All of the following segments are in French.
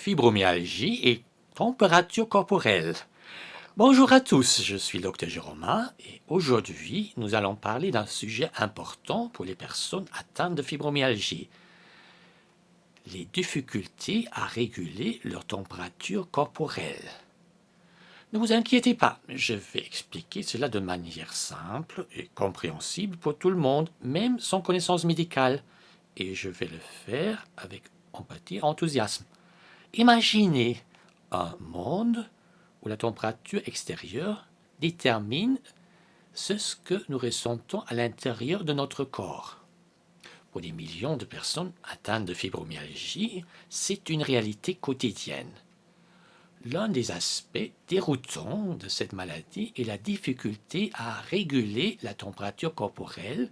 Fibromyalgie et température corporelle. Bonjour à tous, je suis Dr Jérôme et aujourd'hui nous allons parler d'un sujet important pour les personnes atteintes de fibromyalgie. Les difficultés à réguler leur température corporelle. Ne vous inquiétez pas, je vais expliquer cela de manière simple et compréhensible pour tout le monde, même sans connaissance médicale. Et je vais le faire avec empathie et enthousiasme. Imaginez un monde où la température extérieure détermine ce que nous ressentons à l'intérieur de notre corps. Pour des millions de personnes atteintes de fibromyalgie, c'est une réalité quotidienne. L'un des aspects déroutants de cette maladie est la difficulté à réguler la température corporelle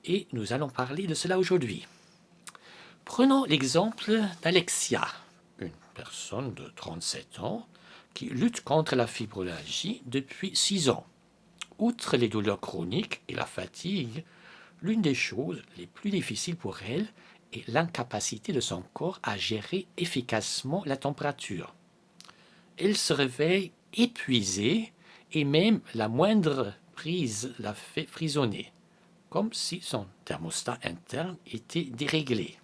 et nous allons parler de cela aujourd'hui. Prenons l'exemple d'Alexia, une personne de 37 ans qui lutte contre la fibromyalgie depuis 6 ans. Outre les douleurs chroniques et la fatigue, l'une des choses les plus difficiles pour elle est l'incapacité de son corps à gérer efficacement la température. Elle se réveille épuisée et même la moindre brise la fait frissonner, comme si son thermostat interne était déréglé.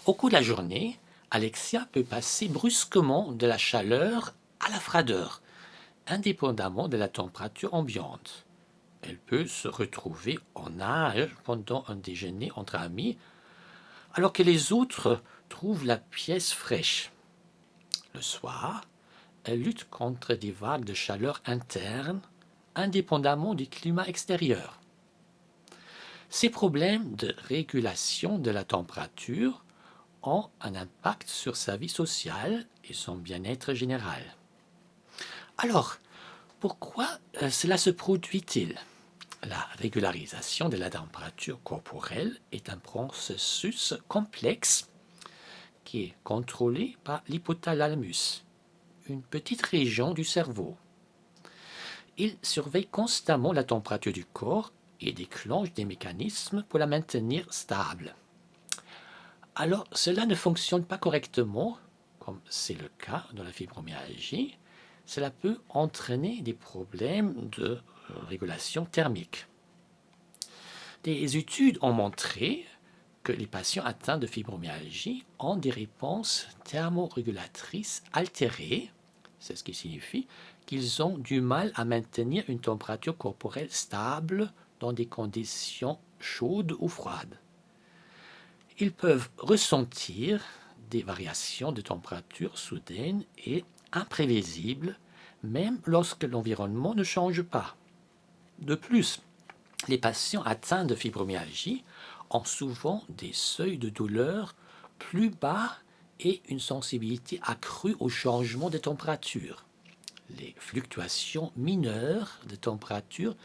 Au cours de la journée, Alexia peut passer brusquement de la chaleur à la froideur, indépendamment de la température ambiante. Elle peut se retrouver en nage pendant un déjeuner entre amis, alors que les autres trouvent la pièce fraîche. Le soir, elle lutte contre des vagues de chaleur interne, indépendamment du climat extérieur. Ces problèmes de régulation de la température ont un impact sur sa vie sociale et son bien-être général. Alors, pourquoi cela se produit-il? La régularisation de la température corporelle est un processus complexe qui est contrôlé par l'hypothalamus, une petite région du cerveau. Il surveille constamment la température du corps et déclenche des mécanismes pour la maintenir stable. Alors, cela ne fonctionne pas correctement, comme c'est le cas dans la fibromyalgie. Cela peut entraîner des problèmes de régulation thermique. Des études ont montré que les patients atteints de fibromyalgie ont des réponses thermorégulatrices altérées. C'est ce qui signifie qu'ils ont du mal à maintenir une température corporelle stable dans des conditions chaudes ou froides. Ils peuvent ressentir des variations de température soudaines et imprévisibles, même lorsque l'environnement ne change pas. De plus, les patients atteints de fibromyalgie ont souvent des seuils de douleur plus bas et une sensibilité accrue aux changements de température. Les fluctuations mineures de température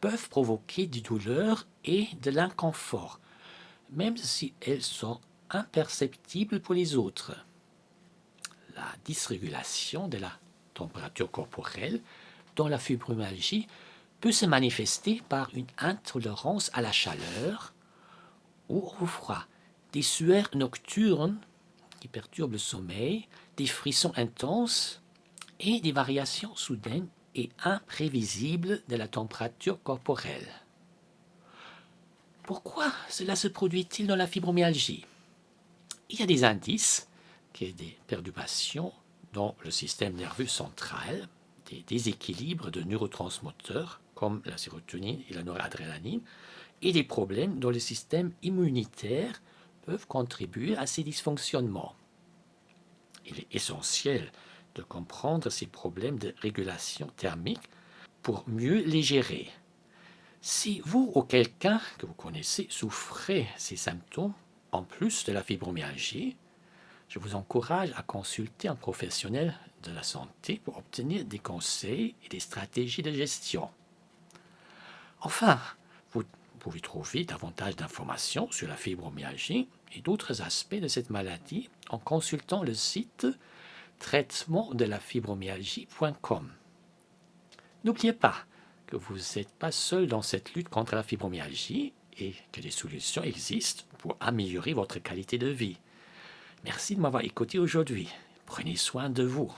peuvent provoquer des douleurs et de l'inconfort, même si elles sont imperceptibles pour les autres. La dysrégulation de la température corporelle dans la fibromyalgie peut se manifester par une intolérance à la chaleur ou au froid, des sueurs nocturnes qui perturbent le sommeil, des frissons intenses et des variations soudaines et imprévisibles de la température corporelle. Pourquoi cela se produit-il dans la fibromyalgie? Il y a des indices qu'il y a des perturbations dans le système nerveux central, des déséquilibres de neurotransmetteurs comme la sérotonine et la noradrénaline, et des problèmes dans le système immunitaire peuvent contribuer à ces dysfonctionnements. Il est essentiel de comprendre ces problèmes de régulation thermique pour mieux les gérer. Si vous ou quelqu'un que vous connaissez souffrez ces symptômes, en plus de la fibromyalgie, je vous encourage à consulter un professionnel de la santé pour obtenir des conseils et des stratégies de gestion. Enfin, vous pouvez trouver davantage d'informations sur la fibromyalgie et d'autres aspects de cette maladie en consultant le site traitement-de-la-fibromyalgie.com. N'oubliez pas que vous n'êtes pas seul dans cette lutte contre la fibromyalgie et que des solutions existent pour améliorer votre qualité de vie. Merci de m'avoir écouté aujourd'hui. Prenez soin de vous.